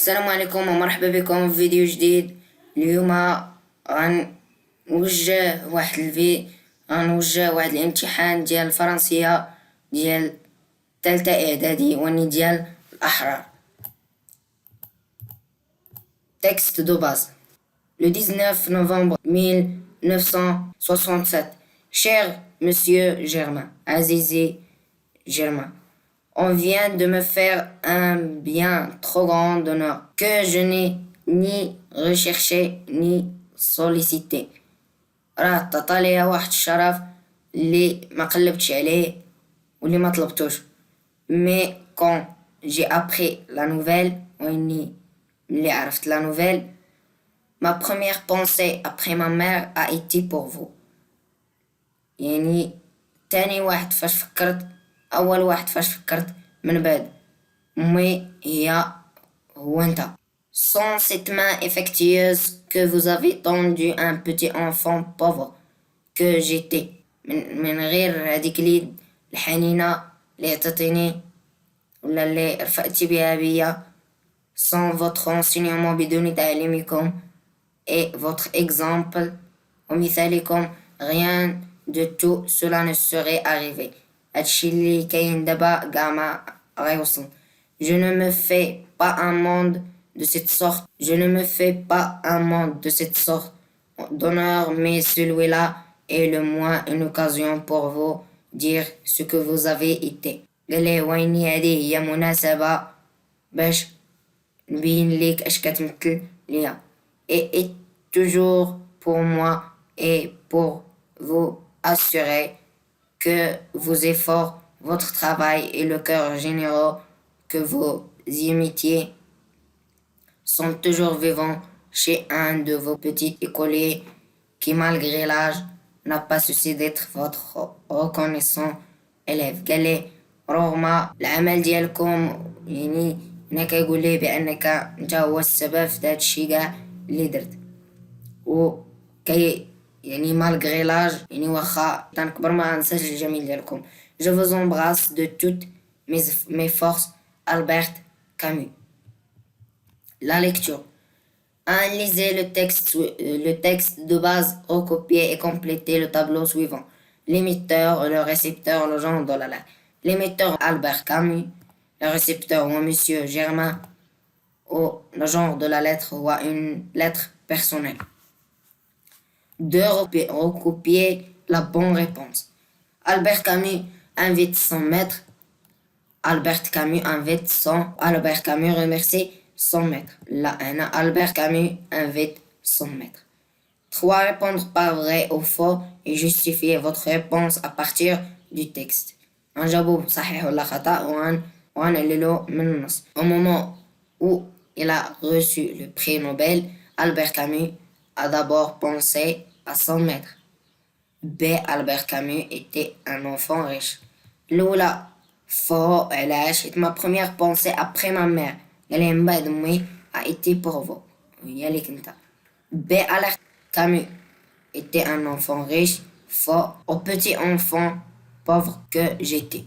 السلام عليكم ومرحبا بكم في فيديو جديد. اليوم غنوجه واحد الامتحان ديال الفرنسية ديال تالتة اعدادي وني ديال الاحرار. Texte de base. Le 19 novembre 1967. Cher Monsieur Germain, Azizi Germain, on vient de me faire un bien trop grand honneur que je n'ai ni recherché ni sollicité. راه تعطى ليا واحد الشرف اللي ما قلبتش عليه واللي ما طلبتوش. Mais quand j'ai appris la nouvelle وإني ملي عرفت la nouvelle, ma première pensée après ma mère a été pour vous. يعني أول واحد فاش فكرت من بعد أمي هو أنت. Sans cette main affectueuse que vous avez tendue un petit enfant pauvre que j'étais. من غير هذيك اليد الحنينة اللي عطيتيني ولا اللي رفقتي بها بيا. Sans votre enseignement بدون تعليمكم et votre exemple ومثالكم, rien de tout cela ne serait arrivé. هادشي اللي كاين دابا كاع ما غيوصل. Je ne me fais pas un monde de cette sorte. Je ne me fais pas un monde de cette sorte d'honneur, mais celui-là est le moins une occasion pour vous dire ce que vous avez été. قال ليه ويني هذه هي مناسبة باش نبين ليك اش كتمثل ليا. Et toujours pour moi et pour vous assurer que vos efforts, votre travail et le cœur généreux que vous imitiez sont toujours vivants chez un de vos petits écoliers qui, malgré l'âge, n'a pas cessé d'être votre reconnaissant élève. قال لي رغم العمل ديالكم, يعني هنا كيقول ليه بأنك انت هو السبب في هذا الشيء كاع اللي درت. يعني malgré l'âge, يعني واخا تنكبر ما ننساش الجميل ديالكم. Je vous embrasse de toutes mes forces. Albert Camus. La lecture. Analysez le texte de base, recopiez et complétez le tableau suivant. L'émetteur, le récepteur, le genre de la lettre. L'émetteur Albert Camus, le récepteur ou Monsieur Germain, ou le genre de la lettre ou une lettre personnelle. De recopier la bonne réponse. Albert Camus invite son maître. Albert Camus remercie son maître. Là, Albert Camus invite son maître. 3. Répondre par vrai ou faux et justifier votre réponse à partir du texte. نجاوبو بصحيح ولا خطأ وغنعللو من النص. Au moment où il a reçu le prix Nobel, Albert Camus a d'abord pensé à son maître. B. Albert Camus était un enfant riche. الأولى faux. علاش؟ حيت ma première pensée après ma mère, قال لي من بعد أمي, a été pour vous, هي ليك انت. B. Albert Camus était un enfant riche. Faux. Au petit enfant pauvre que j'étais.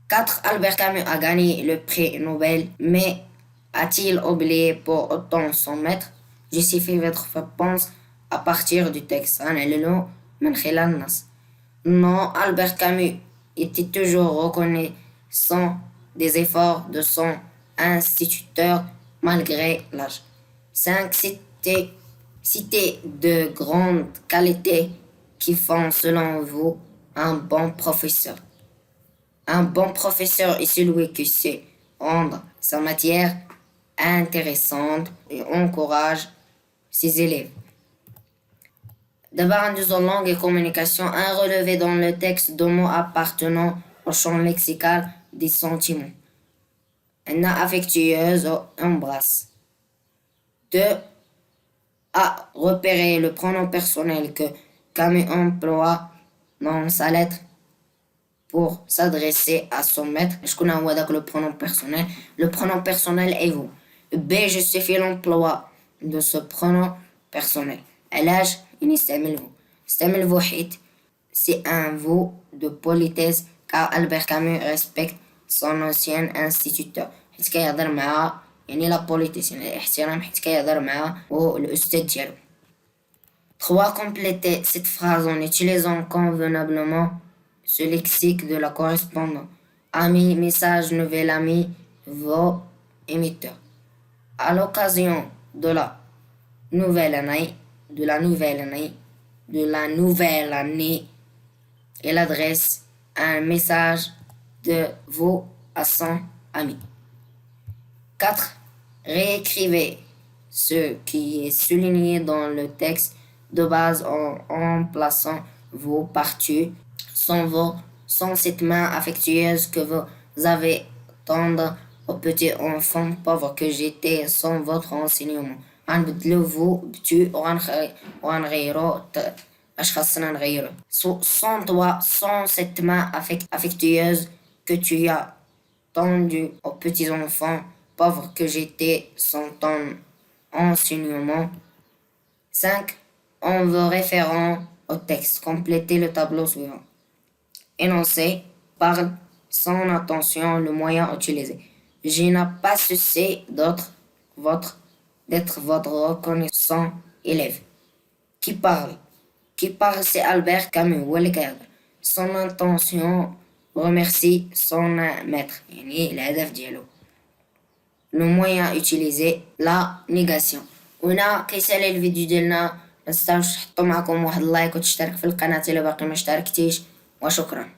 4. Albert Camus a gagné le prix Nobel, mais a-t-il oublié pour autant son maître? Justifiez votre réponse à partir du texte. Non, Albert Camus était toujours reconnaissant des efforts de son instituteur malgré l'âge. 5. Citez de grandes qualités qui font selon vous un bon professeur. Un bon professeur est celui qui sait rendre sa matière intéressante et encourage ses élèves. D'abord, en langue et communication, un relevé dans le texte de mots appartenant au champ lexical des sentiments. Un affectueuse embrasse. 2. À repérer le pronom personnel que Camus emploie dans sa lettre pour s'adresser à son maître. شكون هو داك le pronom personnel? Le pronom personnel est vous. B. Justifie l'emploi de ce pronom personnel. علاش يستعمل vous حيت c'est un vous de politesse car Albert Camus respecte son ancien instituteur, حيت كيهضر مع يعني لا بوليتيس يعني الاحترام حيت كيهضر مع الأستاذ ديالو. 3. Complétez cette phrase en utilisant convenablement ce lexique de la correspondance. Ami, message, nouvel ami, vos émetteurs. À l'occasion de la nouvelle année, de la nouvelle année, de la nouvelle année, il adresse un message de vous à son ami. 4. Réécrivez ce qui est souligné dans le texte de base en remplaçant vos parties sans cette main affectueuse que vous avez tendre aux petits enfants pauvres que j'étais sans votre enseignement. غنبدلو vous بتو وغنغيرو اش خاصنا نغيرو. Sans toi, sans cette main affectueuse que tu as tendue aux petits enfants pauvre que j'étais sans ton enseignement. 5. En vous référant au texte, complétez le tableau suivant. Énoncé, parle sans attention le moyen utilisé. Je n'ai pas cessé d'être votre reconnaissant élève. Qui parle? Qui parle, c'est Albert Camus. Son intention remercie son maître. يعني الهدف ديالو. Le moyen utilisé, la négation. وهنا كيسالي الفيديو ديالنا، متنساوش تحطوا معكم واحد اللايك وتشترك في القناة إلا باقي ما اشتركتيش، وشكرا.